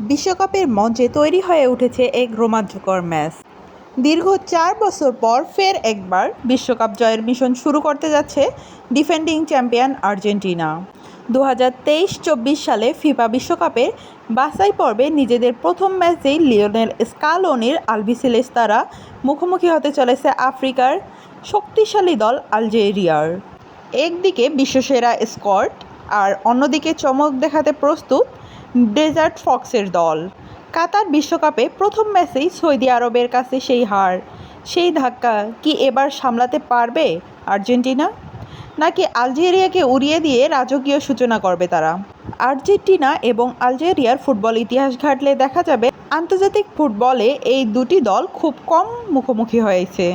বিশ্বকাপের মঞ্চে তৈরি হয়ে উঠেছে এক রোমাঞ্চকর ম্যাচ। দীর্ঘ ৪ বছর পর ফের একবার বিশ্বকাপ জয়ের মিশন শুরু করতে যাচ্ছে ডিফেন্ডিং চ্যাম্পিয়ন আর্জেন্টিনা। 2023-24 সালে ফিফা বিশ্বকাপের বাছাই পর্বে নিজেদের প্রথম ম্যাচেই লিওনেল স্কালোনির আলবিসেলেস্তারা মুখোমুখি হতে চলেছে আফ্রিকার শক্তিশালী দল আলজেরিয়ার। একদিকে বিশ্বসেরা স্কোয়াড আর অন্যদিকে চমক দেখাতে প্রস্তুত ডেজার্ট ফক্সের দল। কাতার বিশ্বকাপে প্রথম ম্যাচেই সৌদি আরবের কাছে সেই হার, সেই ধাক্কা কি এবার সামলাতে পারবে আর্জেন্টিনা, নাকি আলজেরিয়াকে উড়িয়ে দিয়ে রাজকীয় সূচনা করবে তারা? আর্জেন্টিনা এবং আলজেরিয়ার ফুটবল ইতিহাস ঘাটলে দেখা যাবে আন্তর্জাতিক ফুটবলে এই দুটি দল খুব কম মুখোমুখি হয়েছে।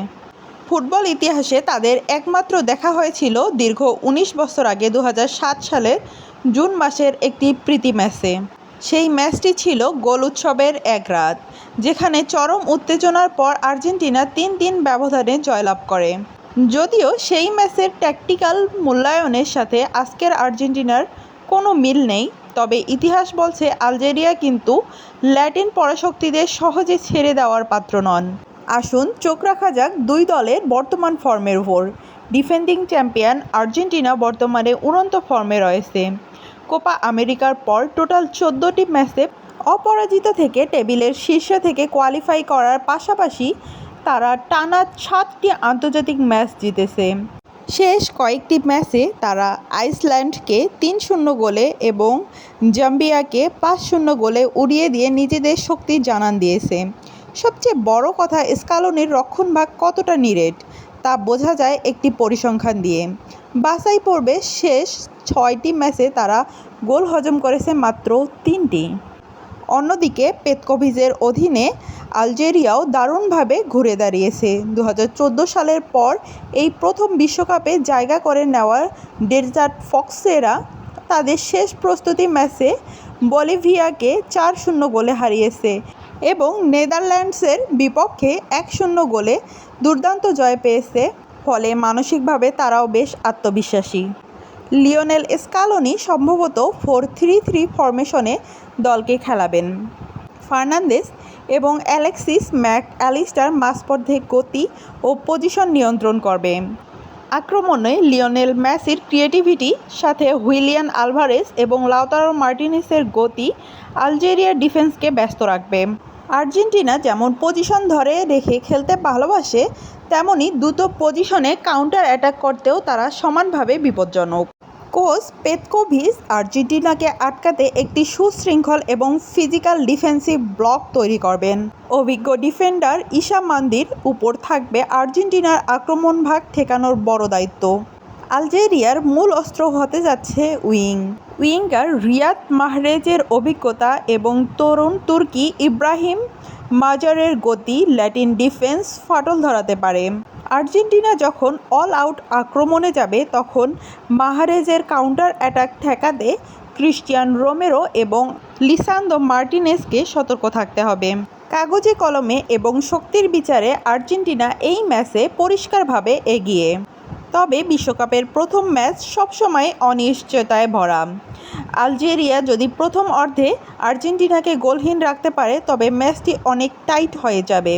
ফুটবল ইতিহাসে তাদের একমাত্র দেখা হয়েছিল দীর্ঘ ১৯ বছর আগে ২০০৭ সালের জুন মাসের একটি প্রীতি ম্যাচে। সেই ম্যাচটি ছিল গোল উৎসবের এক রাত, যেখানে চরম উত্তেজনার পর আর্জেন্টিনা ৩-৩ ব্যবধানে জয়লাভ করে। যদিও সেই ম্যাচের ট্যাকটিক্যাল মূল্যায়নের সাথে আজকের আর্জেন্টিনার কোনো মিল নেই, তবে ইতিহাস বলছে আলজেরিয়া কিন্তু ল্যাটিন পরাশক্তিদের সহজে ছেড়ে দেওয়ার পাত্র নন। আসুন চোখ রাখা যাক দুই দলের বর্তমান ফর্মের উপর। ডিফেন্ডিং চ্যাম্পিয়ন আর্জেন্টিনা বর্তমানে উড়ন্ত ফর্মে রয়েছে। কোপা আমেরিকার পর টোটাল ১৪টি ম্যাচে অপরাজিত থেকে টেবিলের শীর্ষ থেকে কোয়ালিফাই করার পাশাপাশি তারা টানা ৭টি আন্তর্জাতিক ম্যাচ জিতেছে। শেষ কয়েকটি ম্যাচে তারা আইসল্যান্ডকে ৩-০ গোলে এবং জাম্বিয়াকে ৫-০ গোলে উড়িয়ে দিয়ে নিজেদের শক্তি জানান দিয়েছে। সবচেয়ে বড় কথা, স্কালোনির রক্ষণভাগ কতটা নিরেট তা বোঝা যায় একটি পরিসংখ্যান দিয়ে। বাছাই পর্বে শেষ ৬টি ম্যাচে তারা গোল হজম করেছে মাত্র ৩টি। অন্যদিকে পেতকোভিচের অধীনে আলজেরিয়াও দারুণভাবে ঘুরে দাঁড়িয়েছে। ২০১৪ সালের পর এই প্রথম বিশ্বকাপে জায়গা করে নেওয়ার ডেজার্ট ফক্সেরা তাদের শেষ প্রস্তুতি ম্যাচে বলিভিয়াকে ৪-০ গোলে হারিয়েছে এবং নেদারল্যান্ডসের বিপক্ষে ১-০ গোলে দুর্দান্ত জয় পেয়েছে। ফলে মানসিকভাবে তারাও বেশ আত্মবিশ্বাসী। লিওনেল স্কালোনি সম্ভবত 4-3-3 ফরমেশনে দলকে খেলাবেন। ফার্নান্দেস এবং অ্যালেক্সিস ম্যাক অ্যালিস্টার মাঝপথে গতি ও পজিশন নিয়ন্ত্রণ করবে। আক্রমণে লিওনেল মেসির ক্রিয়েটিভিটি সাথে হুইলিয়ান আলভারেজ এবং লাউতারো মার্টিনেসের গতি আলজেরিয়ার ডিফেন্সকে ব্যস্ত রাখবে। আর্জেন্টিনা যেমন পজিশন ধরে রেখে খেলতে ভালোবাসে, তেমনি দ্রুত পজিশনে কাউন্টার অ্যাটাক করতেও তারা সমানভাবে বিপজ্জনক। কোচ পেতকোভিচ আর্জেন্টিনাকে আটকাতে একটি সুশৃঙ্খল এবং ফিজিক্যাল ডিফেন্সিভ ব্লক তৈরি করবেন। অভিজ্ঞ ডিফেন্ডার ইসা মান্দির উপর থাকবে আর্জেন্টিনার আক্রমণভাগ ঠেকানোর বড় দায়িত্ব। আলজেরিয়ার মূল অস্ত্র হতে যাচ্ছে উইঙ্গার রিয়াদ মাহরেজের অভিজ্ঞতা এবং তরুণ তুর্কি ইব্রাহিম মাজারের গতি ল্যাটিন ডিফেন্স ফাটল ধরাতে পারে। আর্জেন্টিনা যখন অল আউট আক্রমণে যাবে, তখন মাহরেজের কাউন্টার অ্যাটাক ঠেকাতে ক্রিস্টিয়ান রোমেরো এবং লিসান্দ্রো মার্টিনেজকে সতর্ক থাকতে হবে। কাগজে কলমে এবং শক্তির বিচারে আর্জেন্টিনা এই ম্যাচে পরিষ্কারভাবে এগিয়ে। তবে বিশ্বকাপের প্রথম ম্যাচ সবসময় অনিশ্চয়তায় ভরা। আলজেরিয়া যদি প্রথম অর্ধে আর্জেন্টিনাকে গোলহীন রাখতে পারে, তবে ম্যাচটি অনেক টাইট হয়ে যাবে।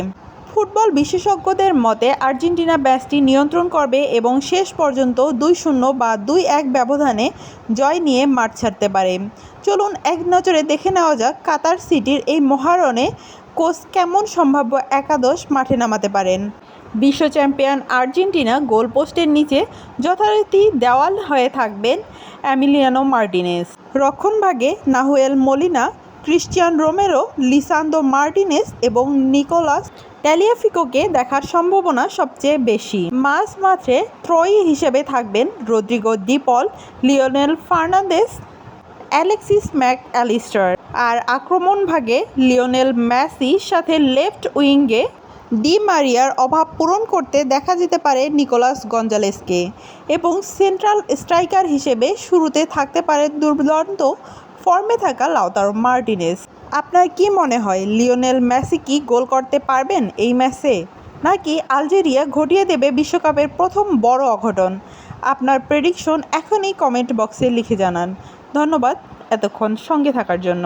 ফুটবল বিশেষজ্ঞদের মতে আর্জেন্টিনা ম্যাচটি নিয়ন্ত্রণ করবে এবং শেষ পর্যন্ত ২-০ বা ২-১ ব্যবধানে জয় নিয়ে মাঠ ছাড়তে পারে। চলুন এক নজরে দেখে নেওয়া যাক কাতার সিটির এই মহারণে কোচ কেমন সম্ভাব্য একাদশ মাঠে নামাতে পারেন। বিশ্ব চ্যাম্পিয়ন আর্জেন্টিনা গোলপোস্টের নিচে যথারীতি দেওয়াল হয়ে থাকবেন এমিলিয়ানো মার্টিনেজ। রক্ষণভাগে Nahuel Molina, Cristian Romero, Lisandro Martinez এবং নিকোলাস ট্যালিয়াফিকোকে দেখার সম্ভাবনা সবচেয়ে বেশি। মাঝে ত্রয়ী হিসেবে থাকবেন Rodrigo De Paul, Lionel Fernandez, Alexis Mac Allister. আর আক্রমণভাগে লিওনেল মেসির সাথে লেফট উইঙ্গে ডি মারিয়ার অভাব পূরণ করতে দেখা যেতে পারে নিকোলাস গঞ্জালেসকে এবং সেন্ট্রাল স্ট্রাইকার হিসেবে শুরুতে থাকতে পারে দুর্দান্ত ফর্মে থাকা লাউতারো মার্টিনেজ। আপনার কি মনে হয়, লিওনেল মেসি কি গোল করতে পারবেন এই ম্যাচে, নাকি আলজেরিয়া ঘটিয়ে দেবে বিশ্বকাপের প্রথম বড় অঘটন? আপনার প্রেডিকশন এখনই কমেন্ট বক্সে লিখে জানান। ধন্যবাদ এতক্ষণ সঙ্গে থাকার জন্য।